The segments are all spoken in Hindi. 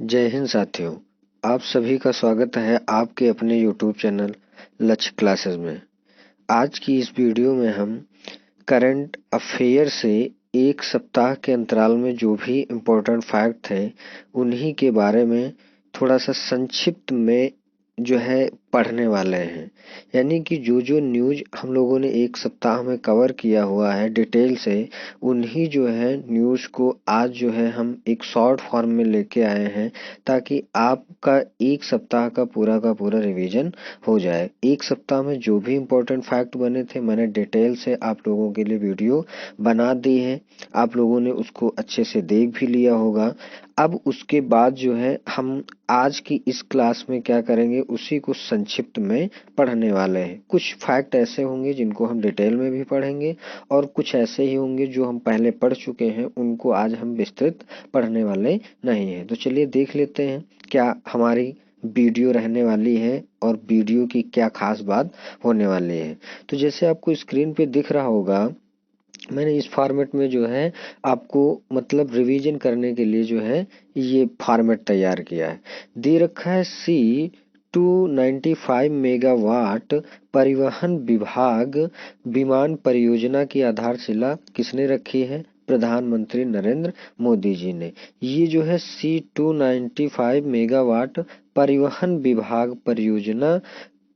जय हिंद साथियों। आप सभी का स्वागत है आपके अपने YouTube चैनल लक्ष्य क्लासेस में। आज की इस वीडियो में हम करंट अफेयर से एक सप्ताह के अंतराल में जो भी इम्पोर्टेंट फैक्ट थे उन्हीं के बारे में थोड़ा सा संक्षिप्त में जो है पढ़ने वाले हैं। यानी कि जो जो न्यूज़ हम लोगों ने एक सप्ताह में कवर किया हुआ है डिटेल से, उन्हीं जो है न्यूज़ को आज जो है हम एक शॉर्ट फॉर्म में लेके आए हैं, ताकि आपका एक सप्ताह का पूरा रिवीजन हो जाए। एक सप्ताह में जो भी इम्पोर्टेंट फैक्ट बने थे मैंने डिटेल से आप लोगों के लिए वीडियो बना दी है। आप लोगों ने उसको अच्छे से देख भी लिया होगा। अब उसके बाद जो है हम आज की इस क्लास में क्या करेंगे, उसी को संक्षिप्त में पढ़ने वाले हैं। कुछ फैक्ट ऐसे होंगे जिनको हम डिटेल में भी पढ़ेंगे और कुछ ऐसे ही होंगे जो हम पहले पढ़ चुके हैं, उनको आज हम विस्तृत पढ़ने वाले नहीं हैं। तो चलिए देख लेते हैं क्या हमारी वीडियो रहने वाली है और वीडियो की क्या खास बात होने वाली है। तो जैसे आपको स्क्रीन पे दिख रहा होगा, मैंने इस फॉर्मेट में जो है आपको मतलब रिवीजन करने के लिए जो है ये फॉर्मेट तैयार किया है। दे रखा है C-295 मेगावाट परिवहन विभाग विमान परियोजना की आधारशिला किसने रखी है? प्रधानमंत्री नरेंद्र मोदी जी ने। ये जो है C-295 मेगावाट परिवहन विभाग परियोजना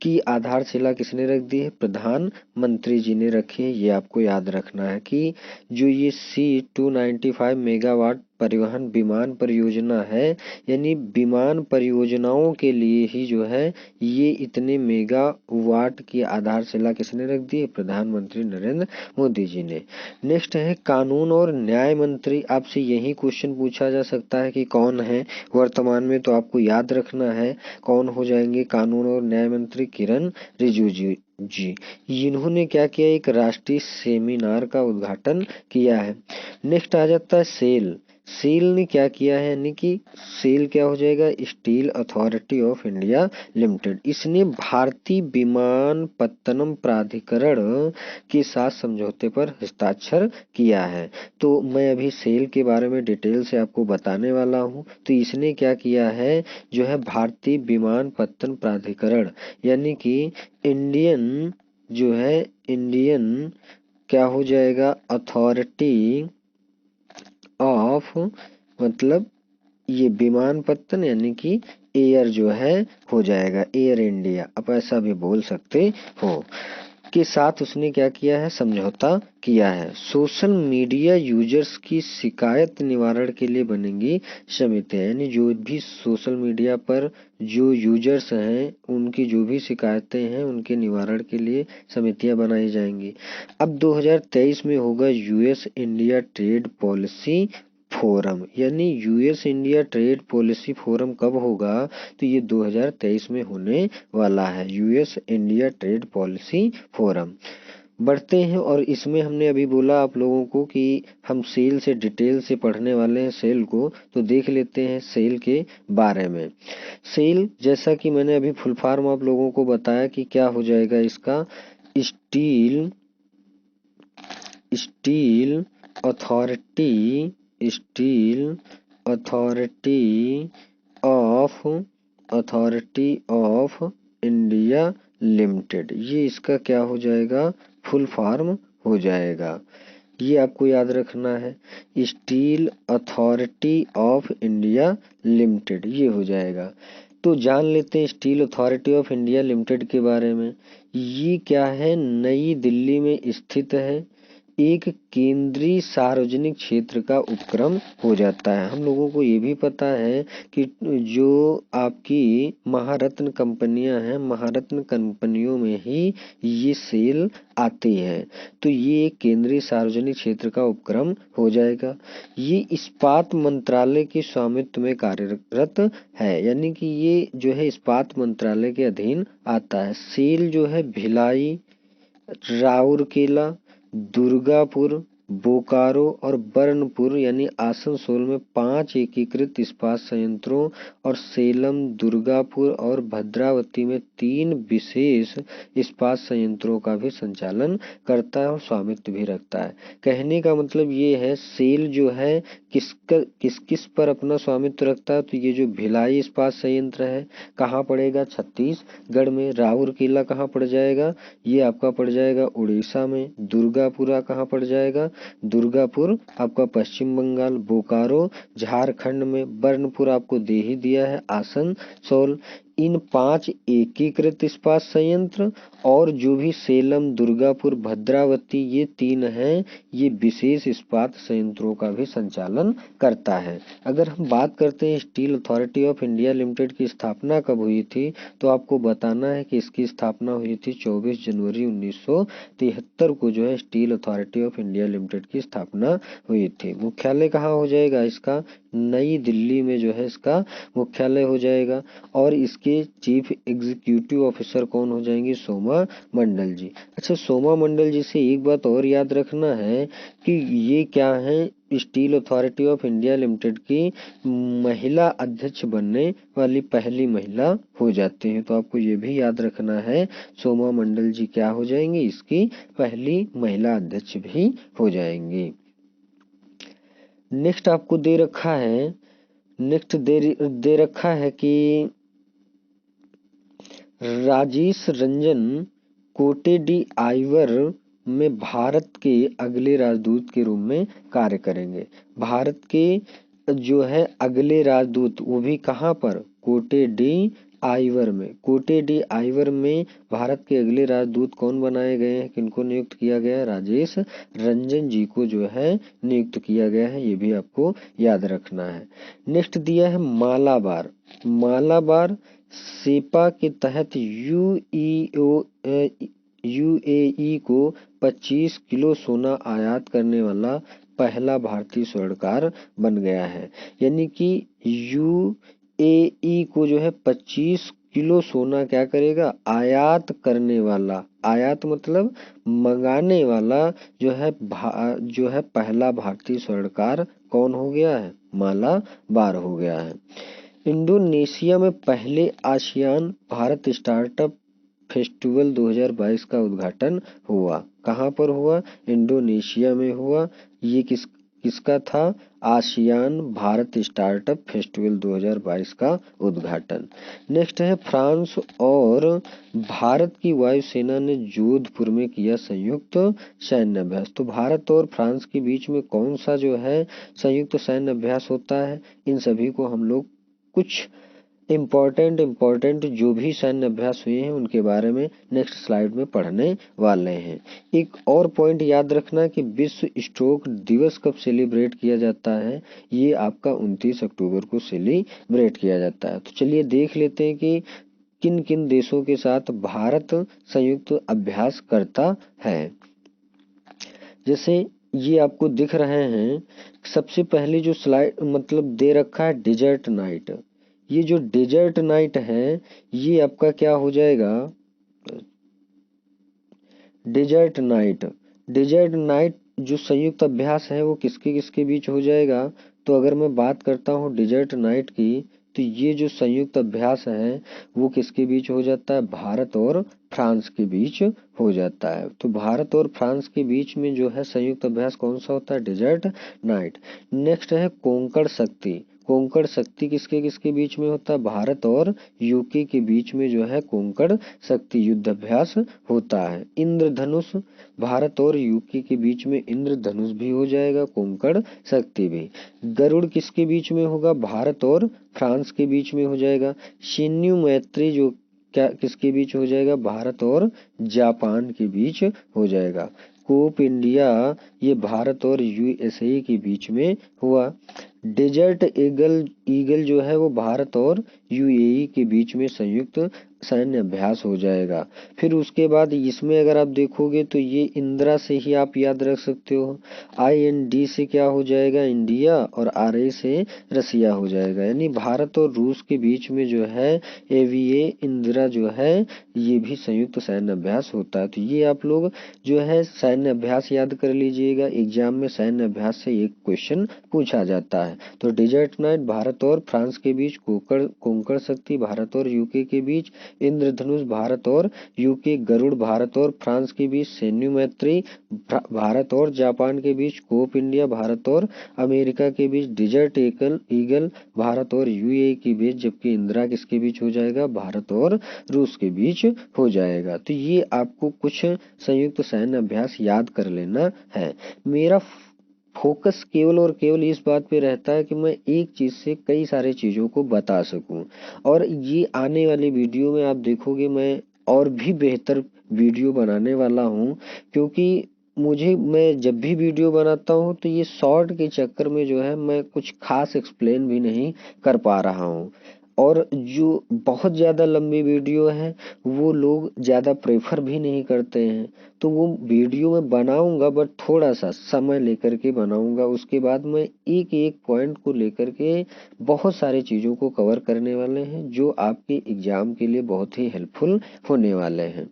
की आधारशिला किसने रख दी है? प्रधानमंत्री जी ने रखी है। ये आपको याद रखना है कि जो ये C-295 मेगावाट परिवहन विमान परियोजना है, यानी विमान परियोजनाओं के लिए ही जो है ये इतने मेगावाट की आधारशिला किसने रख दी है? प्रधानमंत्री नरेंद्र मोदी जी ने। नेक्स्ट है कानून और न्याय मंत्री। आपसे यही क्वेश्चन पूछा जा सकता है कि कौन है वर्तमान में, तो आपको याद रखना है कौन हो जाएंगे कानून और न्याय मंत्री? किरण रिजिजू जी। इन्होंने क्या किया, एक राष्ट्रीय सेमिनार का उद्घाटन किया है। नेक्स्ट आ जाता है सेल। सेल ने क्या किया है, यानी कि सेल क्या हो जाएगा? Steel authority of India limited. इसने भारतीय विमानपत्तनम प्राधिकरण के साथ समझौते पर हस्ताक्षर किया है। तो मैं अभी सेल के बारे में डिटेल से आपको बताने वाला हूँ। तो इसने क्या किया है, जो है भारतीय विमानपत्तन प्राधिकरण यानी कि इंडियन जो है इंडियन क्या हो जाएगा? अथॉरिटी ऑफ, मतलब ये विमानपत्तन यानी कि एयर जो है हो जाएगा एयर इंडिया, आप ऐसा भी बोल सकते हो, के साथ उसने क्या किया है? समझौता किया है। सोशल मीडिया यूजर्स की शिकायत निवारण के लिए बनेंगी समितियां, यानी जो भी सोशल मीडिया पर जो यूजर्स हैं उनकी जो भी शिकायतें हैं उनके निवारण के लिए समितियां बनाई जाएंगी। अब 2023 में होगा US India trade policy forum, यानी US India trade policy forum कब होगा? तो ये 2023 में होने वाला है, US India trade policy forum. बढ़ते हैं और इसमें हमने अभी बोला आप लोगों को कि हम सेल से डिटेल से पढ़ने वाले हैं सेल को, तो देख लेते हैं सेल के बारे में। सेल जैसा कि मैंने अभी फुल फॉर्म आप लोगों को बताया कि क्या हो जाएगा इसका, steel steel authority steel authority of India limited, ये इसका क्या हो जाएगा? फुल फॉर्म हो जाएगा। ये आपको याद रखना है, steel authority of India limited ये हो जाएगा। तो जान लेते हैं steel authority of India limited के बारे में। ये क्या है? नई दिल्ली में स्थित है, एक केंद्रीय सार्वजनिक क्षेत्र का उपक्रम हो जाता है। हम लोगों को ये भी पता है कि जो आपकी महारत्न कंपनियां हैं, महारत्न कंपनियों में ही ये सेल आती है। तो ये एक केंद्रीय सार्वजनिक क्षेत्र का उपक्रम हो जाएगा। ये इस्पात मंत्रालय के स्वामित्व में कार्यरत है, यानी कि ये जो है इस्पात मंत्रालय के अधीन आता है। सेल जो है भिलाई, राउरकेला, दुर्गापुर, बोकारो और बर्नपुर यानी आसनसोल में 5 एकीकृत इस्पात संयंत्रों और सेलम, दुर्गापुर और भद्रावती में 3 विशेष इस्पात संयंत्रों का भी संचालन करता है और स्वामित्व भी रखता है। कहने का मतलब ये है, सेल जो है किस पर अपना स्वामित्व रखता है, तो ये जो भिलाई इस्पात संयंत्र है कहाँ पड़ेगा, छत्तीसगढ़ में। राउरकेला कहाँ पड़ जाएगा, ये आपका पड़ जाएगा उड़ीसा में। दुर्गापुरा कहाँ पड़ जाएगा, दुर्गापुर आपका पश्चिम बंगाल। बोकारो झारखंड में। बर्नपुर आपको दे ही दिया है, आसनसोल। इन 5 एकीकृत इस्पात संयंत्र और जो भी सेलम, दुर्गापुर, भद्रावती ये 3 हैं, ये विशेष इस्पात संयंत्रों का भी संचालन करता है। अगर हम बात करते हैं steel authority of India limited की स्थापना कब हुई थी, तो आपको बताना है कि इसकी स्थापना हुई थी 24 जनवरी 1973 को जो है steel authority of India limited की स्थापना हुई थी। मुख्यालय कहाँ हो जाएगा इसका, नई दिल्ली में जो है इसका मुख्यालय हो जाएगा। और इसके चीफ एग्जीक्यूटिव ऑफिसर कौन हो जाएंगे, सोमा मंडल जी। अच्छा, सोमा मंडल जी से एक बात और याद रखना है कि ये क्या है, steel authority of India limited की महिला अध्यक्ष बनने वाली पहली महिला हो जाती हैं। तो आपको ये भी याद रखना है, सोमा मंडल जी क्या हो जाएंगी, इसकी पहली महिला अध्यक्ष भी हो जाएंगी। नेक्स्ट आपको दे रखा है कि राजेश रंजन कोटे डी आइवर में भारत के अगले राजदूत के रूप में कार्य करेंगे। भारत के जो है अगले राजदूत, वो भी कहाँ पर, कोटे डी आइवर में। कोटे डी आइवर में भारत के अगले राजदूत कौन बनाए गए हैं, किनको नियुक्त किया गया है, राजेश रंजन जी को जो है नियुक्त किया गया है, ये भी आपको याद रखना है। नेक्स्ट दिया है मालाबार। मालाबार सेपा के तहत यूएई को 25 किलो सोना आयात करने वाला पहला भारतीय स्वर्णकार बन गया है। यानी कि यूएई को जो है 25 किलो सोना क्या करेगा, आयात करने वाला, आयात मतलब मंगाने वाला जो है पहला भारतीय स्वर्णकार कौन हो गया है, मालाबार हो गया है। इंडोनेशिया में पहले आसियान भारत स्टार्टअप फेस्टिवल 2022 का उद्घाटन हुआ। कहाँ पर हुआ, इंडोनेशिया में हुआ। ये किसका था, आसियान भारत स्टार्टअप फेस्टिवल 2022 का उद्घाटन। नेक्स्ट है फ्रांस और भारत की वायुसेना ने जोधपुर में किया संयुक्त सैन्य अभ्यास। तो भारत और फ्रांस के बीच में कौन सा जो है संयुक्त सैन्य अभ्यास होता है, इन सभी को हम लोग कुछ इम्पोर्टेंट जो भी सैन्य अभ्यास हुए हैं उनके बारे में नेक्स्ट स्लाइड में पढ़ने वाले हैं। एक और पॉइंट याद रखना कि विश्व स्ट्रोक दिवस कब सेलिब्रेट किया जाता है, ये आपका 29 अक्टूबर को सेलिब्रेट किया जाता है। तो चलिए देख लेते हैं कि किन किन देशों के साथ भारत संयुक्त अभ्यास करता है। जैसे ये आपको दिख रहे हैं, सबसे पहले जो स्लाइड मतलब दे रखा है डेजर्ट नाइट। ये जो डेजर्ट नाइट है ये आपका क्या हो जाएगा, डेजर्ट नाइट जो संयुक्त अभ्यास है वो किसके किसके बीच हो जाएगा। तो अगर मैं बात करता हूँ डेजर्ट नाइट की, तो ये जो संयुक्त अभ्यास है वो किसके बीच हो जाता है, भारत और फ्रांस के बीच हो जाता है। तो भारत और फ्रांस के बीच में जो है संयुक्त अभ्यास कौन सा होता है, डेजर्ट नाइट। नेक्स्ट है कोंकण शक्ति। कोंकण शक्ति किसके किसके बीच में होता है, भारत और यूके के बीच में जो है कोंकण शक्ति युद्ध अभ्यास होता है। इंद्रधनुष, भारत और यूके के बीच में इंद्रधनुष भी हो जाएगा, कोंकण शक्ति भी। गरुड़ किसके बीच में होगा, भारत और फ्रांस के बीच में हो जाएगा। शिन्यू मैत्री जो क्या किसके बीच हो जाएगा, भारत और जापान के बीच हो जाएगा। कोप इंडिया ये भारत और यूएसए के बीच में हुआ। डेजर्ट ईगल जो है वो भारत और यूएई के बीच में संयुक्त सैन्य अभ्यास हो जाएगा। फिर उसके बाद इसमें अगर आप देखोगे तो ये इंदिरा से ही आप याद रख सकते हो। IND से क्या हो जाएगा, इंडिया, और RA से रसिया हो जाएगा। यानी भारत और रूस के बीच में जो है AVA इंदिरा जो है ये भी संयुक्त सैन्य अभ्यास होता है। तो ये आप लोग जो है सैन्य अभ्यास याद कर लीजिएगा। एग्जाम में सैन्य अभ्यास से एक क्वेश्चन पूछा जाता है। तो डेजर्ट नाइट भारत और फ्रांस के बीच, कोंकण शक्ति भारत और UK के बीच, इंद्रधनुष भारत और UK, गरुड़ भारत और फ्रांस के बीच, सैन्य मैत्री भारत और जापान के बीच, कोप इंडिया भारत और अमेरिका के बीच, डिजर्ट ईगल भारत और UAE के बीच, जबकि इंदिरा किसके बीच हो जाएगा, भारत और रूस के बीच हो जाएगा। तो ये आपको कुछ संयुक्त सैन्य अभ्यास याद कर लेना है। मेरा फोकस केवल और केवल इस बात पे रहता है कि मैं एक चीज से कई सारे चीजों को बता सकूं। और ये आने वाली वीडियो में आप देखोगे मैं और भी बेहतर वीडियो बनाने वाला हूं, क्योंकि मैं जब भी वीडियो बनाता हूं तो ये शॉर्ट के चक्कर में जो है मैं कुछ खास एक्सप्लेन भी नहीं कर पा रहा हूं। और जो बहुत ज़्यादा लंबी वीडियो है वो लोग ज़्यादा प्रेफर भी नहीं करते हैं। तो वो वीडियो मैं बनाऊंगा बट थोड़ा सा समय लेकर के बनाऊंगा। उसके बाद मैं एक एक पॉइंट को लेकर के बहुत सारी चीज़ों को कवर करने वाले हैं जो आपके एग्जाम के लिए बहुत ही हेल्पफुल होने वाले हैं।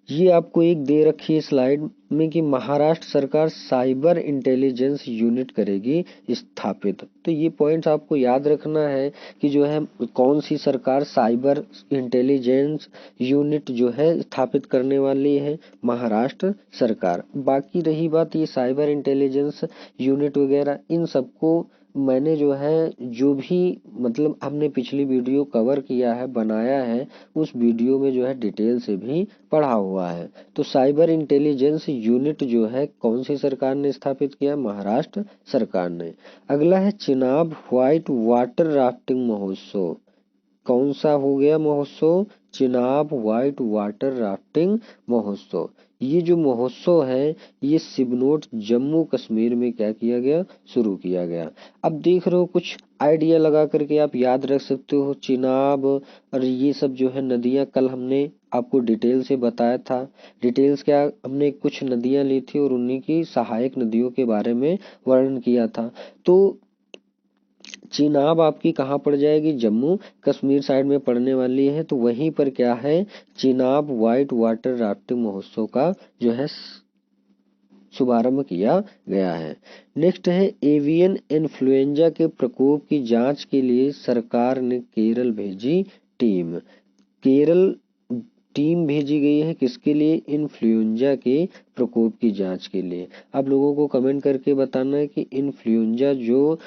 ये आपको एक दे रखी है स्लाइड में कि महाराष्ट्र सरकार साइबर इंटेलिजेंस यूनिट करेगी स्थापित। तो ये पॉइंट्स आपको याद रखना है कि जो है कौन सी सरकार साइबर इंटेलिजेंस यूनिट जो है स्थापित करने वाली है, महाराष्ट्र सरकार। बाकी रही बात ये साइबर इंटेलिजेंस यूनिट वगैरह, इन सबको मैंने जो है जो भी मतलब हमने पिछली वीडियो कवर किया है, बनाया है, उस वीडियो में जो है डिटेल से भी पढ़ा हुआ है। तो साइबर इंटेलिजेंस यूनिट जो है कौन सी सरकार ने स्थापित किया, महाराष्ट्र सरकार ने। अगला है चिनाब व्हाइट वाटर राफ्टिंग महोत्सव। कौन सा हो गया महोत्सव, चिनाब व्हाइट वाटर राफ्टिंग महोत्सव। ये जो महोत्सव है ये सिबनोट जम्मू कश्मीर में क्या किया गया, शुरू किया गया। अब देख रहे हो कुछ आइडिया लगा करके आप याद रख सकते हो। चिनाब और ये सब जो है नदियां कल हमने आपको डिटेल से बताया था। डिटेल्स क्या, हमने कुछ नदियां ली थी और उन्हीं की सहायक नदियों के बारे में वर्णन किया था। तो चिनाब आपकी कहाँ पड़ जाएगी, जम्मू कश्मीर साइड में पड़ने वाली है। तो वहीं पर क्या है, चिनाब व्हाइट वाटर राफ्टिंग महोत्सव का जो है शुभारंभ किया गया है। नेक्स्ट है एवियन इन्फ्लुएंजा के प्रकोप की जांच के लिए सरकार ने केरल भेजी टीम। केरल टीम भेजी गई है किसके लिए, इन्फ्लुएंजा के प्रकोप की जांच के लिए। आप लोगों को कमेंट करके बताना है कि इन्फ्लुएंजा जो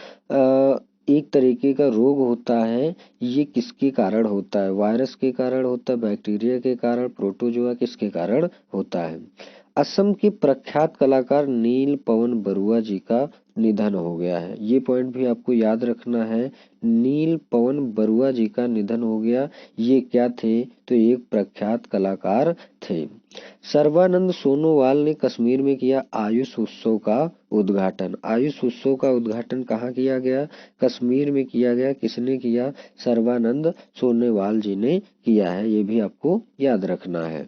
एक तरीके का रोग होता है ये किसके कारण होता है, वायरस के कारण होता है, बैक्टीरिया के कारण, प्रोटोजोआ किसके कारण होता है। असम के प्रख्यात कलाकार नील पवन बरुआ जी का निधन हो गया है। ये पॉइंट भी आपको याद रखना है, नील पवन बरुआ जी का निधन हो गया। ये क्या थे, तो एक प्रख्यात कलाकार थे। सर्बानंद सोनोवाल ने कश्मीर में किया आयुष उत्सव का उद्घाटन। आयुष उत्सव का उद्घाटन कहाँ किया गया, कश्मीर में किया गया। किसने किया, सर्बानंद सोनोवाल जी ने किया है। ये भी आपको याद रखना है।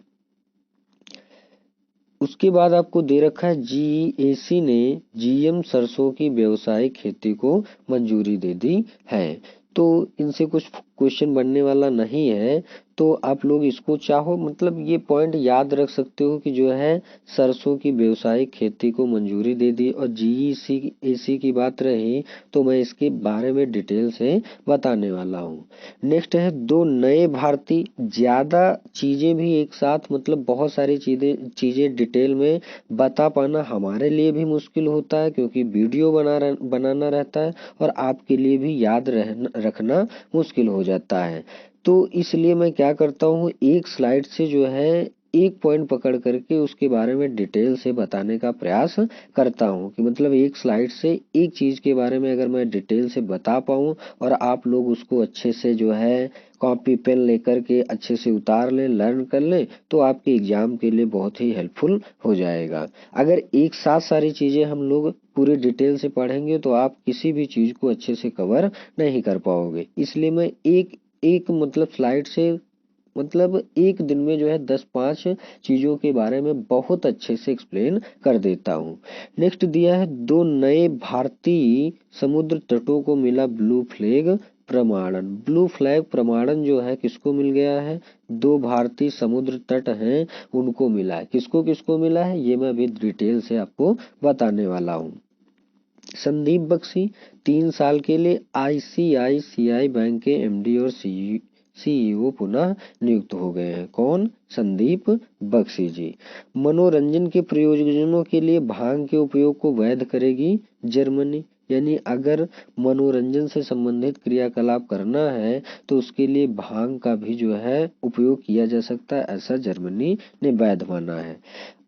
उसके बाद आपको दे रखा है GAC ने GM सरसों की व्यावसायिक खेती को मंजूरी दे दी है। तो इनसे कुछ क्वेश्चन बनने वाला नहीं है, तो आप लोग इसको चाहो मतलब ये पॉइंट याद रख सकते हो कि जो है सरसों की व्यावसायिक खेती को मंजूरी दे दी। और GEC की बात रही तो मैं इसके बारे में डिटेल से बताने वाला हूँ। नेक्स्ट है दो नए भारतीय। ज्यादा चीजें भी एक साथ मतलब बहुत सारी चीजें डिटेल में बता पाना हमारे लिए भी मुश्किल होता है, क्योंकि वीडियो बनाना रहता है और आपके लिए भी याद रखना मुश्किल हो जाता है। तो इसलिए मैं क्या करता हूँ, एक स्लाइड से जो है एक पॉइंट पकड़ करके उसके बारे में डिटेल से बताने का प्रयास करता हूँ कि मतलब एक स्लाइड से एक चीज के बारे में अगर मैं डिटेल से बता पाऊँ और आप लोग उसको अच्छे से जो है कॉपी पेन लेकर के अच्छे से उतार लें, लर्न कर लें, तो आपके एग्जाम के लिए बहुत ही हेल्पफुल हो जाएगा। अगर एक साथ सारी चीजें हम लोग पूरी डिटेल से पढ़ेंगे तो आप किसी भी चीज को अच्छे से कवर नहीं कर पाओगे। इसलिए मैं एक एक मतलब स्लाइड से मतलब एक दिन में जो है 10-5 चीजों के बारे में बहुत अच्छे से एक्सप्लेन कर देता हूँ। नेक्स्ट दिया है 2 नए भारतीय समुद्र तटों को मिला ब्लू फ्लैग प्रमाणन। ब्लू फ्लैग प्रमाणन जो है किसको मिल गया है? 2 भारतीय समुद्र तट हैं उनको मिला है। किसको किसको मिला है ये मैं अभी डिटेल से आपको बताने वाला हूँ। संदीप बख्शी 3 साल के लिए ICICI बैंक के MD और CEO पुनः नियुक्त हो गए हैं। कौन? संदीप बख्शी जी। मनोरंजन के प्रयोजनों के लिए भांग के उपयोग को वैध करेगी जर्मनी। यानी अगर मनोरंजन से संबंधित क्रियाकलाप करना है तो उसके लिए भांग का भी जो है उपयोग किया जा सकता है, ऐसा जर्मनी ने वैध माना है।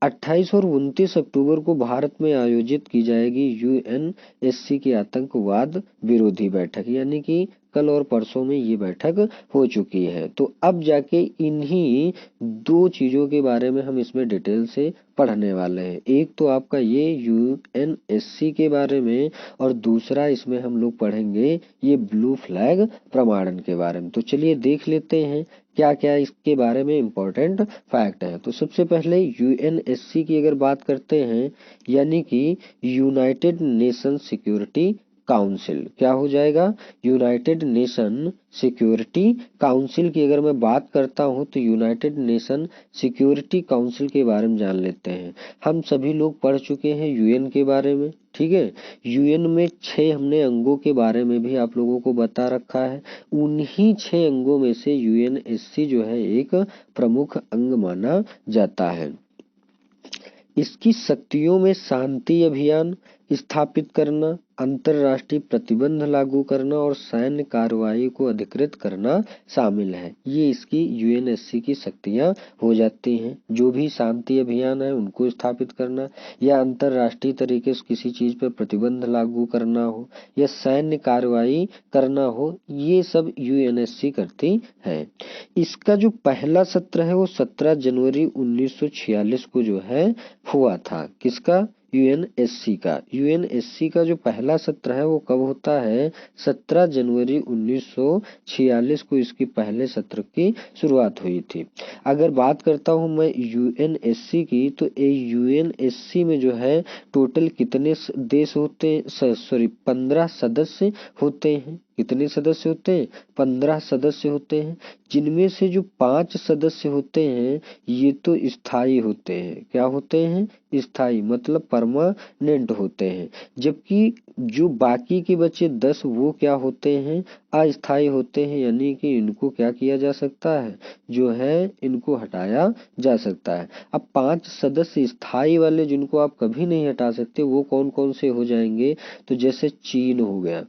28 और 29 अक्टूबर को भारत में आयोजित की जाएगी UNSC की आतंकवाद विरोधी बैठक। यानी कि कल और परसों में ये बैठक हो चुकी है। तो अब जाके इन्हीं 2 चीजों के बारे में हम इसमें डिटेल से पढ़ने वाले हैं। एक तो आपका ये UNSC के बारे में और दूसरा इसमें हम लोग पढ़ेंगे ये ब्लू फ्लैग प्रमाणन के बारे में। तो चलिए देख लेते हैं क्या क्या इसके बारे में इम्पोर्टेंट फैक्ट है। तो सबसे पहले UNSC की अगर बात करते हैं यानी कि यूनाइटेड नेशन सिक्योरिटी काउंसिल, क्या हो जाएगा? यूनाइटेड नेशन सिक्योरिटी काउंसिल की अगर मैं बात करता हूं तो यूनाइटेड नेशन सिक्योरिटी काउंसिल के बारे में जान लेते हैं। हम सभी लोग पढ़ चुके हैं UN के बारे में, ठीक है। UN में 6 हमने अंगों के बारे में भी आप लोगों को बता रखा है। उन्हीं 6 अंगों में से UNSC जो है एक प्रमुख अंग माना जाता है। इसकी शक्तियों में शांति अभियान स्थापित करना, अंतरराष्ट्रीय प्रतिबंध लागू करना और सैन्य कार्रवाई को अधिकृत करना शामिल है। ये इसकी UNSC की शक्तियां हो जाती हैं। जो भी शांति अभियान है उनको स्थापित करना या अंतरराष्ट्रीय तरीके से किसी चीज पर प्रतिबंध लागू करना हो या सैन्य कार्रवाई करना हो, ये सब UNSC करती है। इसका जो पहला सत्र है वो 17 जनवरी 1946 को जो है हुआ था। किसका? UNSC का। UNSC का जो पहला सत्र है वो कब होता है? 17 जनवरी 1946 को इसकी पहले सत्र की शुरुआत हुई थी। अगर बात करता हूं मैं UNSC की तो UNSC में जो है टोटल कितने देश होते हैं? सॉरी 15 सदस्य होते हैं। कितने सदस्य होते हैं? 15 सदस्य होते हैं, जिनमें से जो 5 सदस्य होते हैं ये तो स्थायी होते हैं। क्या होते हैं? स्थायी मतलब परमानेंट होते हैं। जबकि जो बाकी के बचे 10 वो क्या होते हैं? अस्थायी होते हैं। यानी कि इनको क्या किया जा सकता है? जो है इनको हटाया जा सकता है। अब 5 सदस्य स्थायी वाले जिनको आप कभी नहीं हटा सकते वो कौन कौन से हो जाएंगे? तो जैसे चीन हो गया,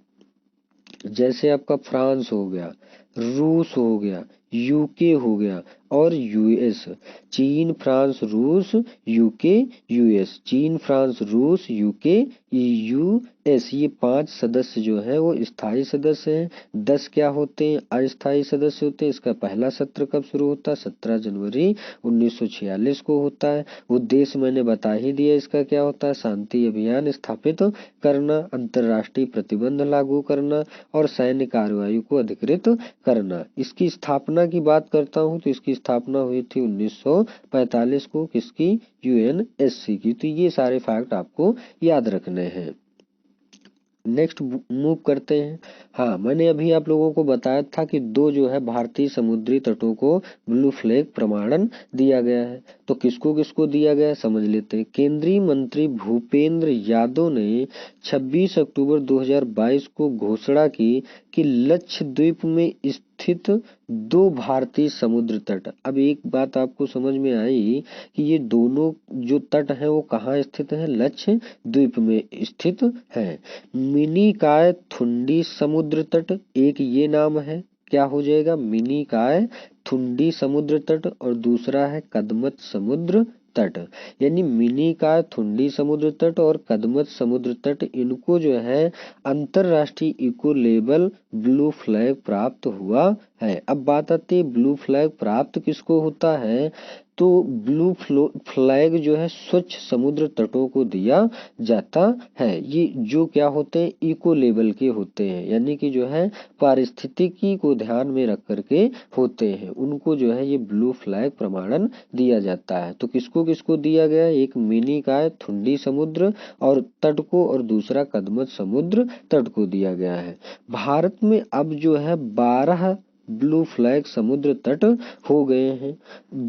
जैसे आपका फ्रांस हो गया, रूस हो गया, UK हो गया और US। चीन, फ्रांस, रूस, UK, US। चीन, फ्रांस, रूस, UK, US। ये 5 सदस्य जो है वो स्थायी सदस्य हैं। 10 क्या होते हैं? अस्थायी सदस्य होते हैं। इसका पहला सत्र कब शुरू होता है? 17 जनवरी 1946 को होता है। उद्देश्य मैंने बता ही दिया इसका क्या होता है? शांति अभियान स्थापित करना, अंतरराष्ट्रीय प्रतिबंध लागू करना और सैन्य कार्रवाई को अधिकृत करना। इसकी स्थापना की बात करता हूं तो इसकी स्थापना हुई थी 1945 को। किसकी? UNSC की। तो ये सारे फैक्ट आपको याद रखने हैं। नेक्स्ट मूव करते हैं। हाँ, मैंने अभी आप लोगों को बताया था कि 2 जो है भारतीय समुद्री तटों को ब्लू फ्लैग प्रमाणन दिया गया है। तो किसको किसको दिया गया है समझ लेते हैं। केंद्रीय मंत्री भूपेंद्र यादव ने 26 अक्टूबर 2022 को घोषणा की कि लक्षद्वीप में स्थित 2 भारतीय समुद्र तट। अब एक बात आपको समझ में आई कि ये दोनों जो तट हैं वो कहाँ स्थित हैं? लक्षद्वीप में स्थित है। मिनिकॉय थुंडी समुद्र तट एक ये नाम है। क्या हो जाएगा? मिनिकॉय थुंडी समुद्र तट और दूसरा है कदमत समुद्र तट। यानी मिनिकॉय थुंडी समुद्र तट और कदमत समुद्र तट, इनको जो है अंतरराष्ट्रीय इको लेबल ब्लू फ्लैग प्राप्त हुआ है। अब बात आती है ब्लू फ्लैग प्राप्त किसको होता है? तो ब्लू फ्लैग जो है स्वच्छ समुद्र तटों को दिया जाता है। ये जो क्या होते हैं, इको लेवल के होते हैं, यानी कि जो है पारिस्थितिकी को ध्यान में रख करके होते हैं, उनको जो है ये ब्लू फ्लैग प्रमाणन दिया जाता है। तो किसको किसको दिया गया, एक मिनी काय थुंडी समुद्र और तट को, और दूसरा कदमत समुद्र तट को दिया गया है। भारत में अब जो है 12 ब्लू फ्लैग समुद्र तट हो गए हैं।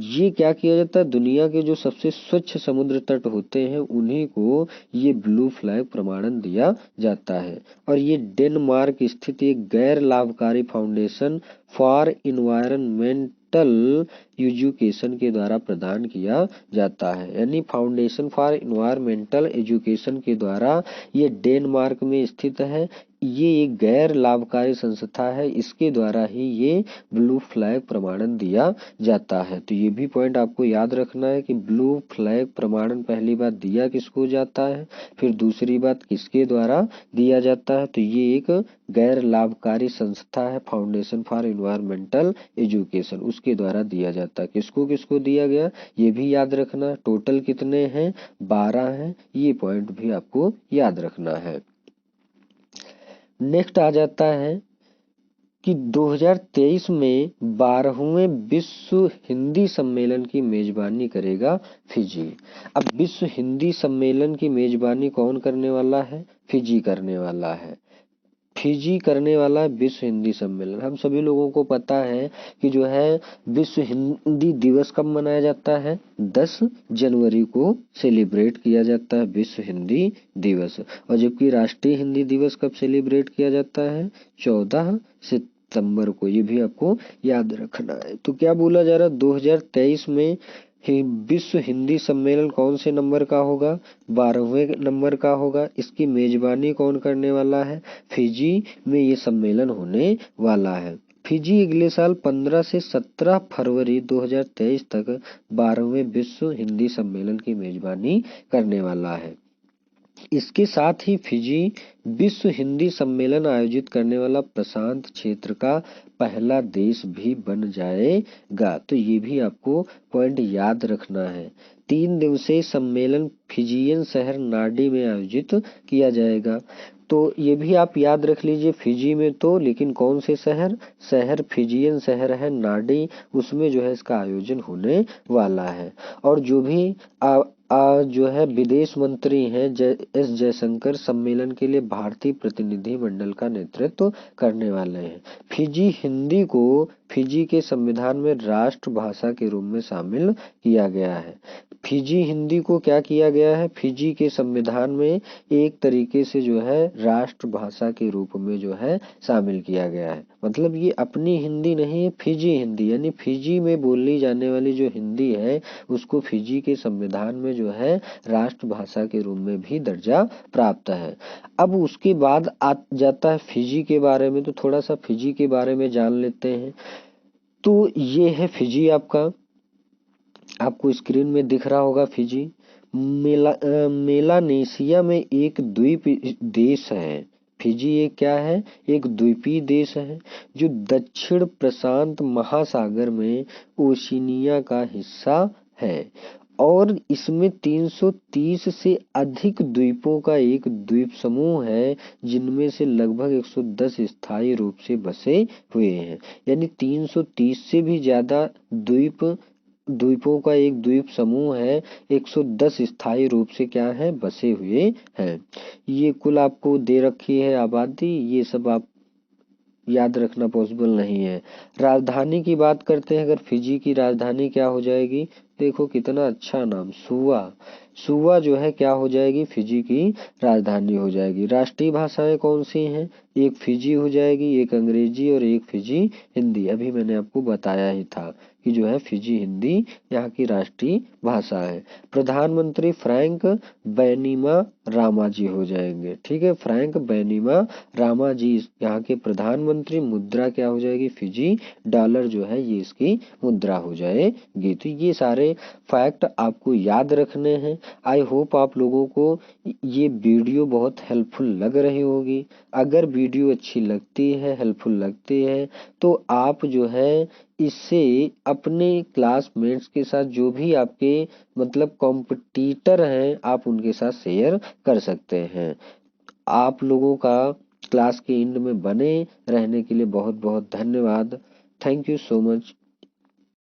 ये क्या किया जाता है, दुनिया के जो सबसे स्वच्छ समुद्र तट होते हैं उन्हीं को ये ब्लू फ्लैग प्रमाणन दिया जाता है। और ये डेनमार्क स्थित एक गैर लाभकारी फाउंडेशन फॉर इन्वायरमेंटल एजुकेशन के द्वारा प्रदान किया जाता है। यानी फाउंडेशन फॉर इन्वायरमेंटल एजुकेशन के द्वारा ये डेनमार्क में स्थित है। ये एक गैर लाभकारी संस्था है, इसके द्वारा ही ये ब्लू फ्लैग प्रमाणन दिया जाता है। तो ये भी पॉइंट आपको याद रखना है कि ब्लू फ्लैग प्रमाणन पहली बात दिया किसको जाता है, फिर दूसरी बात किसके द्वारा दिया जाता है। तो ये एक गैर लाभकारी संस्था है, फाउंडेशन फॉर इन्वायरमेंटल एजुकेशन, उसके द्वारा दिया जाता है। किसको किसको दिया गया ये भी याद रखना। टोटल कितने हैं, 12 हैं, ये पॉइंट भी आपको याद रखना है। नेक्स्ट आ जाता है कि 2023 में 12वें विश्व हिंदी सम्मेलन की मेजबानी करेगा फिजी। अब विश्व हिंदी सम्मेलन की मेजबानी कौन करने वाला है, फिजी करने वाला है। फिजी करने वाला विश्व हिंदी सम्मेलन। हम सभी लोगों को पता है कि जो है विश्व हिंदी दिवस कब मनाया जाता है, 10 जनवरी को सेलिब्रेट किया जाता है विश्व हिंदी दिवस। और जबकि राष्ट्रीय हिंदी दिवस कब सेलिब्रेट किया जाता है, 14 सितंबर को। ये भी आपको याद रखना है। तो क्या बोला जा रहा है, 2023 में विश्व हिंदी सम्मेलन कौन से नंबर का होगा, 12वें नंबर का होगा। इसकी मेजबानी कौन करने वाला है, फिजी में ये सम्मेलन होने वाला है। फिजी अगले साल 15 से 17 फरवरी 2023 तक 12वें विश्व हिंदी सम्मेलन की मेजबानी करने वाला है। इसके साथ ही फिजी विश्व हिंदी सम्मेलन आयोजित करने वाला प्रशांत क्षेत्र का पहला देश भी बन जाएगा। तो ये भी आपको पॉइंट याद रखना है। 3 दिवसीय सम्मेलन फिजियन शहर नार्डी में आयोजित किया जाएगा। तो ये भी आप याद रख लीजिए, फिजी में तो, लेकिन कौन से शहर फिजियन शहर है नार्डी, उसमें जो है इसका आयोजन होने वाला है। और जो भी जो है विदेश मंत्री हैं एस जयशंकर सम्मेलन के लिए भारतीय प्रतिनिधि मंडल का नेतृत्व करने वाले हैं। फिजी हिंदी को फिजी के संविधान में राष्ट्रभाषा के रूप में शामिल किया गया है। फिजी हिंदी को क्या किया गया है, फिजी के संविधान में एक तरीके से जो है राष्ट्रभाषा के रूप में जो है शामिल किया गया है। मतलब ये अपनी हिंदी नहीं है, फिजी हिंदी, यानी फिजी में बोली जाने वाली जो हिंदी है उसको फिजी के संविधान में जो है राष्ट्रभाषा के रूप में भी दर्जा प्राप्त है। अब उसके बाद आ जाता है फिजी के बारे में, तो थोड़ा सा फिजी के बारे में जान लेते हैं। तो ये है फिजी, आपको स्क्रीन में दिख रहा होगा फिजी। मेलानेशिया में एक द्वीप देश है। फिजी एक क्या है, एक द्वीपीय देश है जो दक्षिण प्रशांत महासागर में ओशिनिया का हिस्सा है और इसमें 330 से अधिक द्वीपों का एक द्वीप समूह है, जिनमें से लगभग 110 स्थायी रूप से बसे हुए हैं। यानी 330 से भी ज्यादा द्वीपों का एक द्वीप समूह है, 110 स्थायी रूप से क्या है, बसे हुए हैं। ये कुल आपको दे रखी है आबादी, ये सब आप याद रखना पॉसिबल नहीं है। राजधानी की बात करते हैं, अगर फिजी की राजधानी क्या हो जाएगी, देखो कितना अच्छा नाम, सुवा जो है क्या हो जाएगी, फिजी की राजधानी हो जाएगी। राष्ट्रीय भाषाएं कौन सी हैं, एक फिजी हो जाएगी, एक अंग्रेजी और एक फिजी हिंदी। अभी मैंने आपको बताया ही था कि जो है फिजी हिंदी यहाँ की राष्ट्रीय भाषा है। प्रधानमंत्री फ्रैंक बैनिमा रामाजी हो जाएंगे। ठीक है, फ्रैंक बैनिमा रामाजी यहाँ के प्रधानमंत्री। मुद्रा क्या हो जाएगी, फिजी डॉलर जो है ये इसकी मुद्रा हो जाएगी। तो ये सारे सारे फैक्ट आपको याद रखने हैं। आई होप आप लोगों को ये वीडियो बहुत हेल्पफुल लग रही होगी। अगर वीडियो अच्छी लगती है, हेल्पफुल लगती है, तो आप जो है इसे अपने क्लासमेट्स के साथ, जो भी आपके मतलब कॉम्पिटिटर हैं, आप उनके साथ शेयर कर सकते हैं। आप लोगों का क्लास के एंड में बने रहने के लिए बहुत बहुत धन्यवाद। Thank you so much.